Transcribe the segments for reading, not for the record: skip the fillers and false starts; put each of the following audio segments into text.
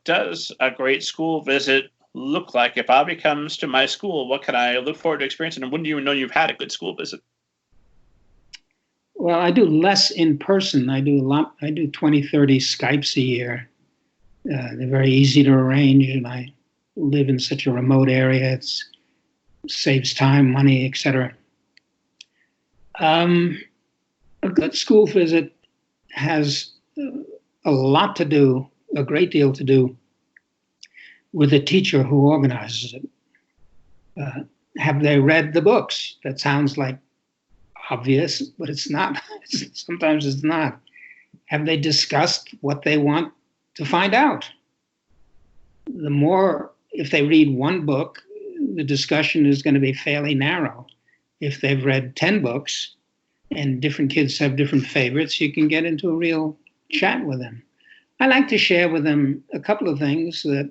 does a great school visit look like? If Bobby comes to my school, what can I look forward to experiencing? And when do you know you've had a good school visit? Well, I do less in person. I do a lot. I do 20, 30 Skypes a year. They're very easy to arrange, and I live in such a remote area. It saves time, money, etc. A good school visit has a lot to do, a great deal to do with the teacher who organizes it. Have they read the books? That sounds like obvious, but it's not. Sometimes it's not. Have they discussed what they want to find out? The more, if they read one book, the discussion is going to be fairly narrow. If they've read 10 books and different kids have different favorites, you can get into a real chat with them. I like to share with them a couple of things that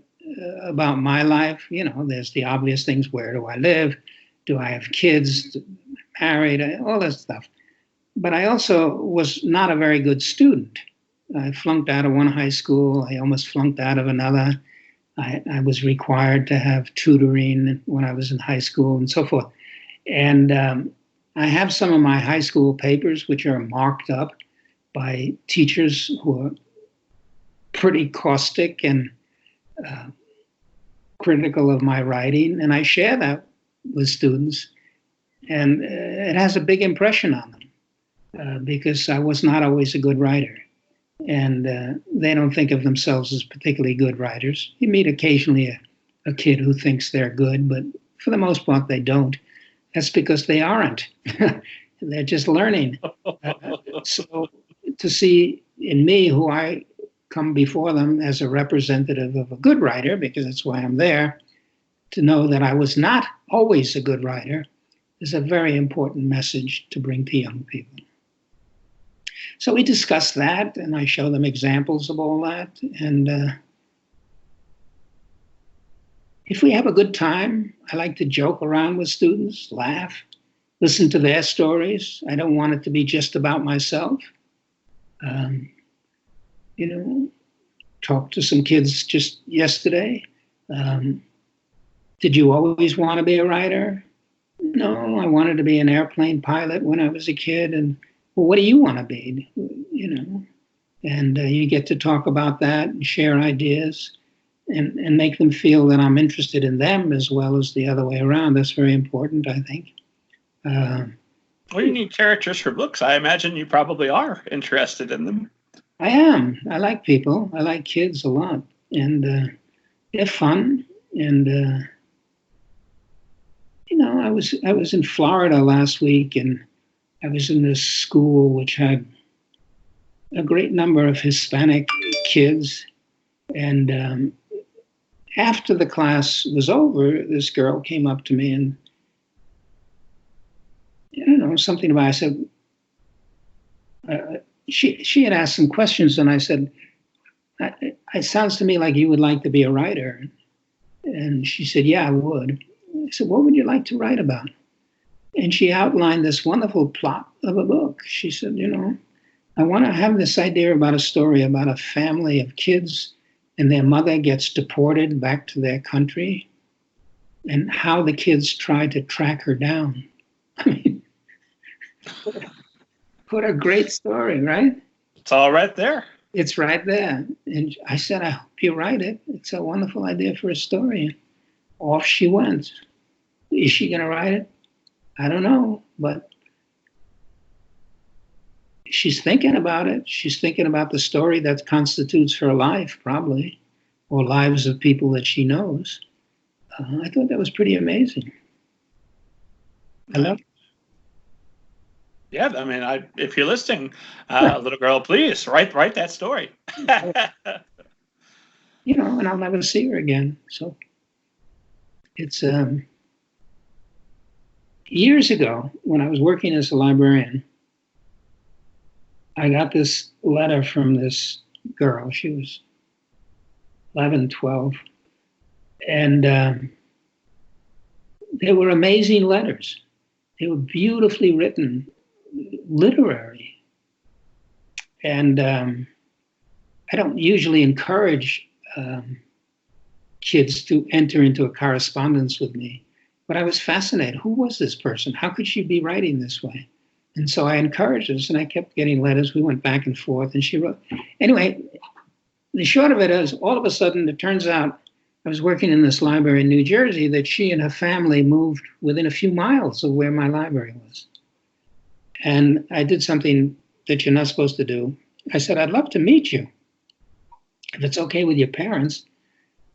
about my life. You know, there's the obvious things. Where do I live? Do I have kids? Married? All that stuff. But I also was not a very good student. I flunked out of one high school. I almost flunked out of another. I was required to have tutoring when I was in high school and so forth. And I have some of my high school papers which are marked up by teachers who are pretty caustic and critical of my writing. And I share that with students. And it has a big impression on them because I was not always a good writer. And they don't think of themselves as particularly good writers. You meet occasionally a kid who thinks they're good, but for the most part, they don't. That's because they aren't. They're just learning. So to see in me, who I come before them as a representative of a good writer, because that's why I'm there, to know that I was not always a good writer is a very important message to bring to young people. So we discuss that, and I show them examples of all that. And if we have a good time, I like to joke around with students, laugh, listen to their stories. I don't want it to be just about myself. You know, talked to some kids just yesterday. Did you always want to be a writer? No, I wanted to be an airplane pilot when I was a kid. And well, what do you want to be? You know, and you get to talk about that and share ideas and make them feel that I'm interested in them as well as the other way around. That's very important, I think. Well, you need characters for books. I imagine you probably are interested in them. I am. I like people. I like kids a lot. And they're fun. And, you know, I was in Florida last week, and I was in this school which had a great number of Hispanic kids. And after the class was over, this girl came up to me and, I don't know, something about, I said, she had asked some questions, and I said, it sounds to me like you would like to be a writer. And she said, yeah, I would. I said, what would you like to write about? And she outlined this wonderful plot of a book. She said, you know, I want to have this idea about a story about a family of kids, and their mother gets deported back to their country, and how the kids try to track her down. I mean, what a great story, right? It's all right there. It's right there. And I said, I hope you write it. It's a wonderful idea for a story. Off she went. Is she going to write it? I don't know, but she's thinking about it. She's thinking about the story that constitutes her life, probably, or lives of people that she knows. I thought that was pretty amazing. Hello? Yeah, I mean, if you're listening, little girl, please write that story. You know, and I'll never see her again. So it's years ago when I was working as a librarian, I got this letter from this girl. She was 11, 12. And they were amazing letters. They were beautifully written, literary. And I don't usually encourage kids to enter into a correspondence with me. But I was fascinated. Who was this person? How could she be writing this way? And so I encouraged her, and I kept getting letters. We went back and forth, and she wrote. Anyway, the short of it is, all of a sudden, it turns out I was working in this library in New Jersey that she and her family moved within a few miles of where my library was. And I did something that you're not supposed to do. I said, I'd love to meet you. If it's okay with your parents,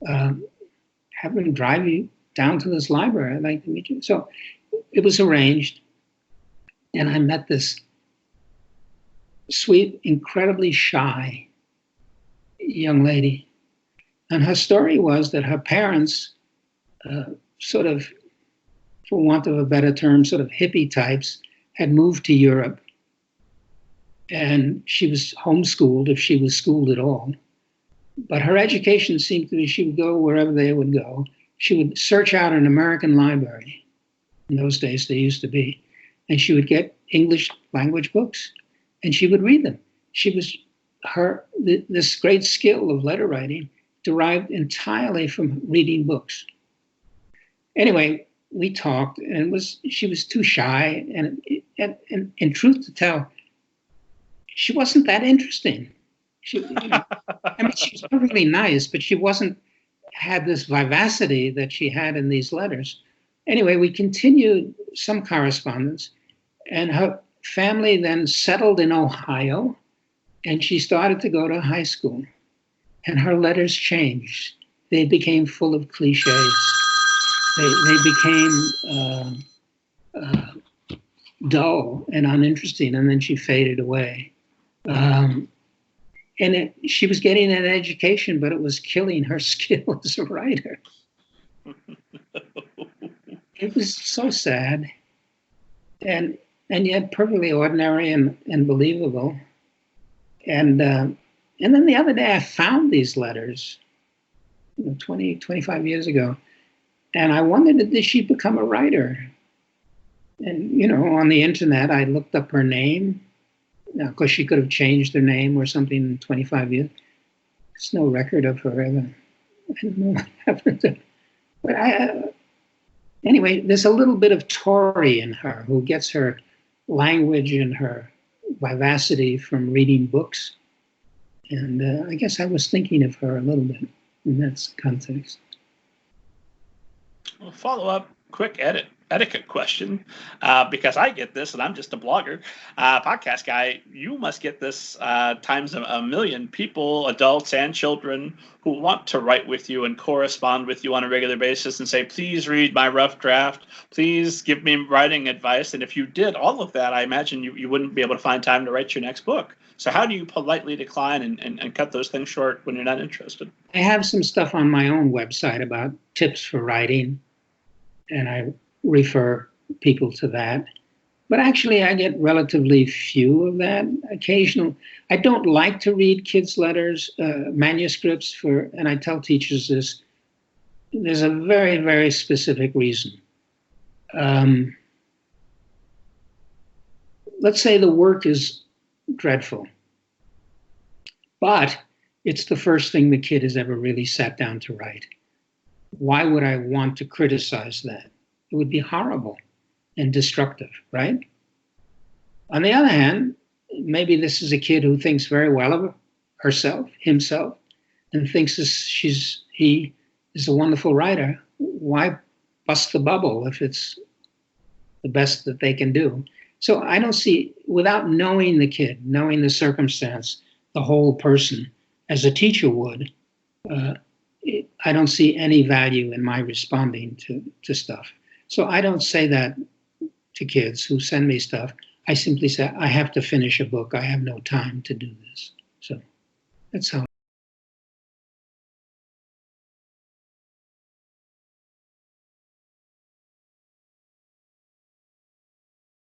have them drive you down to this library. I'd like to meet you. So it was arranged. And I met this sweet, incredibly shy young lady. And her story was that her parents, sort of, for want of a better term, sort of hippie types, had moved to Europe. And she was homeschooled, if she was schooled at all. But her education seemed to be, she would go wherever they would go. She would search out an American library. In those days, they used to be. And she would get English language books, and she would read them. This great skill of letter writing derived entirely from reading books. Anyway, we talked, and she was too shy, and in truth to tell, she wasn't that interesting. She was really nice, but she had this vivacity that she had in these letters. Anyway, we continued some correspondence, and her family then settled in Ohio, and she started to go to high school. And her letters changed. They became full of cliches. They became dull and uninteresting, and then she faded away. She was getting an education, but it was killing her skill as a writer. It was so sad, and yet perfectly ordinary and believable. And then the other day I found these letters, 20, 25 years ago, and I wondered, did she become a writer? And, on the internet, I looked up her name. Now, of course, she could have changed her name or something in 25 years. There's no record of her ever. I don't know what happened to her. But anyway, there's a little bit of Tory in her, who gets her language and her vivacity from reading books. And I guess I was thinking of her a little bit in that context. Well, follow up, quick etiquette question, because I get this, and I'm just a blogger, podcast guy. You must get this times a million. People, adults and children, who want to write with you and correspond with you on a regular basis and say, please read my rough draft, please give me writing advice. And if you did all of that, I imagine you wouldn't be able to find time to write your next book. So how do you politely decline and cut those things short when you're not interested? I have some stuff on my own website about tips for writing, and I refer people to that. But actually, I get relatively few of that. Occasional. I don't like to read kids' letters, manuscripts and I tell teachers this. There's a very, very specific reason. Let's say the work is dreadful, but it's the first thing the kid has ever really sat down to write. Why would I want to criticize that? It would be horrible and destructive, right? On the other hand, maybe this is a kid who thinks very well of himself, and thinks he is a wonderful writer. Why bust the bubble if it's the best that they can do? So I don't see, without knowing the kid, knowing the circumstance, the whole person, as a teacher would, I don't see any value in my responding to stuff. So I don't say that to kids who send me stuff. I simply say, I have to finish a book. I have no time to do this. So that's how